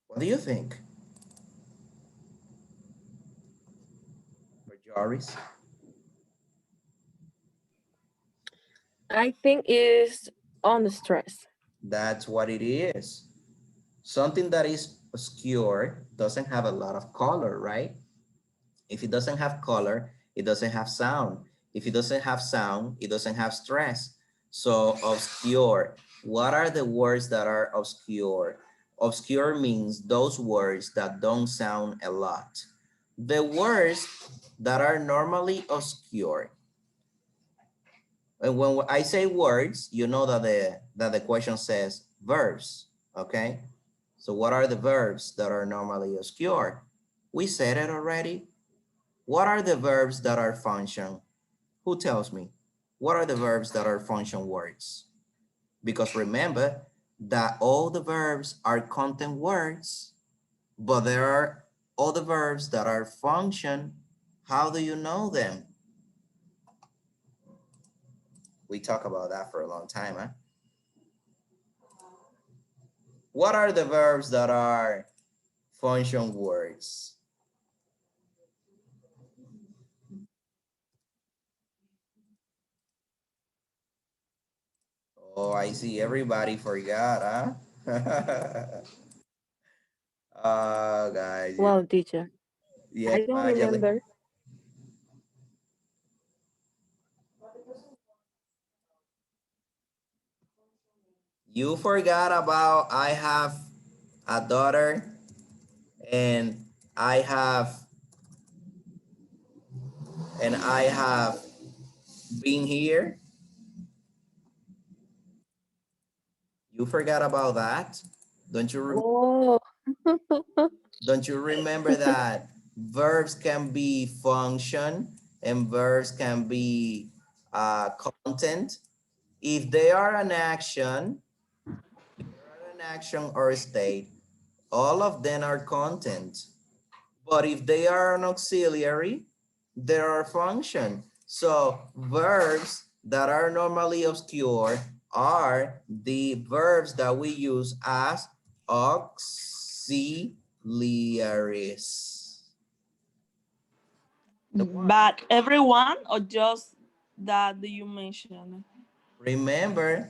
What do you think, Joris? I think is on the stress. That's what it is. Something that is obscure doesn't have a lot of color, right? If it doesn't have color, it doesn't have sound. If it doesn't have sound, it doesn't have stress. So obscure, what are the words that are obscure? Obscure means those words that don't sound a lot. The words that are normally obscure. And when I say words, you know that the question says verbs, okay? So what are the verbs that are normally obscure? We said it already. What are the verbs that are function? Who tells me? What are the verbs that are function words? Because remember that all the verbs are content words, but there are all the verbs that are function How do you know them? We talk about that for a long time, huh? What are the verbs that are function words? Oh, I see everybody forgot, huh? Guys, Well, teacher, yeah, I don't Magdalene. remember. You forgot about I have a daughter and I have I have been here. You forgot about that? Don't you Oh, don't you remember that verbs can be function and verbs can be content? If they are an action or state, all of them are content. But if they are an auxiliary, they are function. So verbs that are normally obscure are the verbs that we use as auxiliaries. The one. But everyone or just that you mentioned? Remember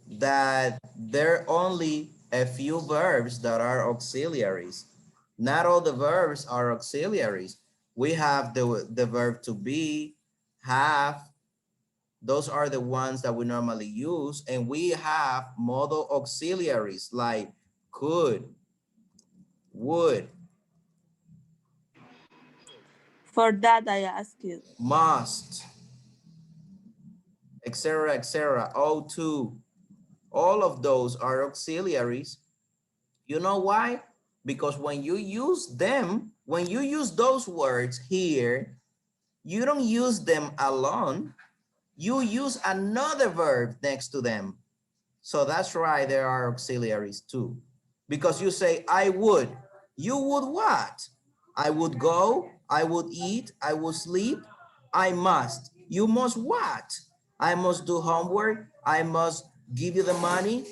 that there are only a few verbs that are auxiliaries. Not all the verbs are auxiliaries. We have the verb to be, have, those are the ones that we normally use. And we have modal auxiliaries like could, would, For that I ask you. must, etc., etc., ought to. All of those are auxiliaries. You know why? Because when you use them, when you use those words here, you don't use them alone. You use another verb next to them. So that's right, there are auxiliaries too. Because you say, I would. You would what? I would go, I would eat, I would sleep, I must. You must what? I must do homework, I must give you the money.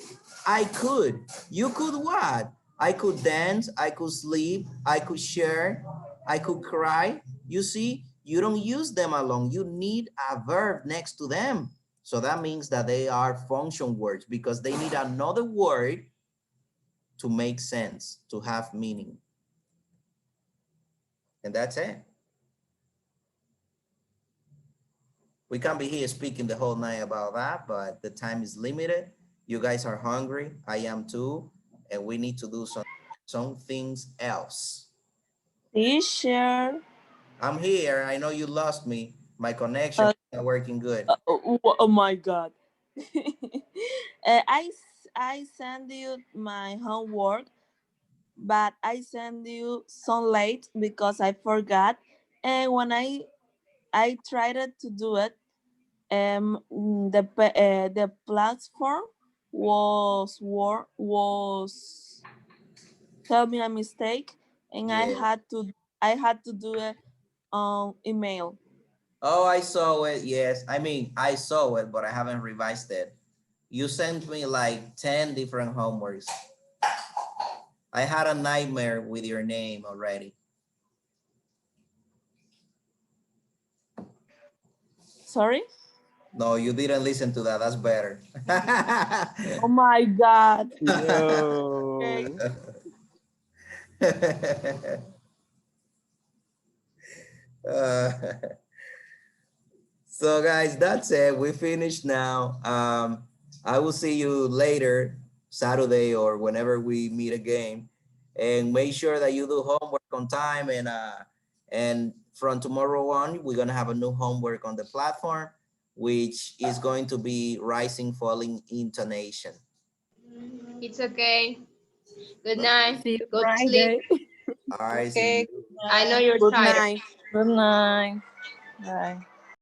I could. You could what? I could dance, I could sleep, I could share, I could cry. You see, you don't use them alone. You need a verb next to them. So that means that they are function words because they need another word to make sense, to have meaning. And that's it. We can't be here speaking the whole night about that, but the time is limited. You guys are hungry. I am too. And we need to do some things else. Teacher. I'm here. I know you lost me. My connection Uh, is not working good. oh my God. I send you my homework, but I send you so late because I forgot. And when I tried to do it, the platform was tell me a mistake, and Yeah. I had to do it on email. Oh, I saw it. Yes. I mean, I saw it, but I haven't revised it. You sent me like 10 different homeworks. I had a nightmare with your name already. Sorry. No, you didn't listen to that. That's better. Oh my God. Okay. No. Uh, so guys, that's it. We finished now. I will see you later, Saturday or whenever we meet again. And make sure that you do homework on time. And from tomorrow on, we're gonna have a new homework on the platform, which is going to be rising, falling intonation. It's okay. Good Okay. night. see you Go to sleep. Friday. All right. See Okay. you. I know you're Good tired. night. Good night. Bye.